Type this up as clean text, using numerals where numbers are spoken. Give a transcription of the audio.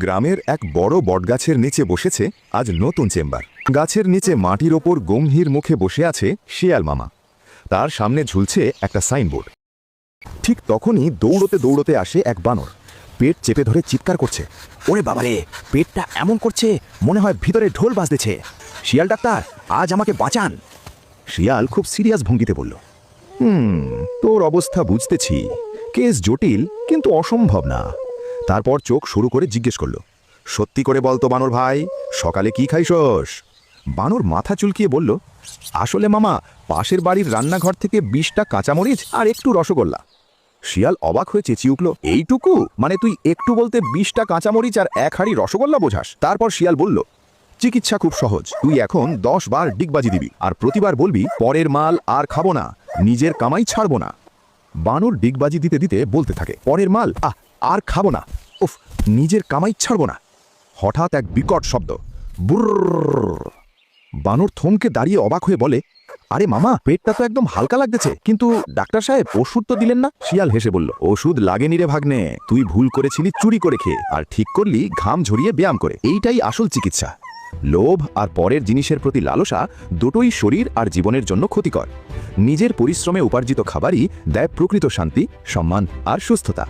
গ্রামের এক বড় বটগাছের নিচে বসেছে আজ নতুন চেম্বার। গাছের নিচে মাটির ওপর গম্ভীর মুখে বসে আছে শিয়াল মামা। তার সামনে ঝুলছে একটা সাইনবোর্ড। ঠিক তখনই দৌড়তে দৌড়তে আসে এক বানর। পেট চেপে ধরে চিৎকার করছে, ওরে বাবারে, পেটটা এমন করছে মনে হয় ভিতরে ঢোল বাজতেছে। শিয়াল ডাক্তার, আজ আমাকে বাঁচান। শিয়াল খুব সিরিয়াস ভঙ্গিতে বলল, তোর অবস্থা বুঝতেছি, কেস জটিল কিন্তু অসম্ভব না। তারপর চোখ শুরু করে জিজ্ঞেস করল, সত্যি করে বলতো বানর ভাই, সকালে কি খাইছস? বানর মাথা চুলকিয়ে বলল, আসলে মামা, পাশের বাড়ির রান্নাঘর থেকে 20টা কাঁচামরিচ আর একটু রসগোল্লা। শিয়াল অবাক হয়ে চেঁচিয়ে উঠল, এইটুকু? মানে তুই একটু বলতে 20টা কাঁচামরিচ আর 1 হাঁড়ি রসগোল্লা বোঝাস? তারপর শিয়াল বলল, চিকিৎসা খুব সহজ, তুই এখন 10 বার ডিগবাজি দিবি আর প্রতিবার বলবি, পরের মাল আর খাবো না, নিজের কামাই ছাড়বো না। বানর ডিগবাজি দিতে দিতে বলতে থাকে, পরের মাল আর খাবো না, উফ, নিজের কামাই ছাড়বো না। হঠাৎ এক বিকট শব্দ, বুর্র। বানর থমকে দাঁড়িয়ে অবাক হয়ে বলে, আরে মামা, পেটটা তো একদম হালকা লাগতেছে, কিন্তু ডাক্তার সাহেব ওষুধ তো দিলেন না? শিয়াল হেসে বলল, ওষুধ লাগেনি রে ভাগ্নে, তুই ভুল করেছিলি চুরি করে খেয়ে, আর ঠিক করলি ঘাম ঝরিয়ে ব্যায়াম করে। এইটাই আসল চিকিৎসা। লোভ আর পরের জিনিসের প্রতি লালসা দুটোই শরীর আর জীবনের জন্য ক্ষতিকর। নিজের পরিশ্রমে উপার্জিত খাবারই দেয় প্রকৃত শান্তি, সম্মান আর সুস্থতা।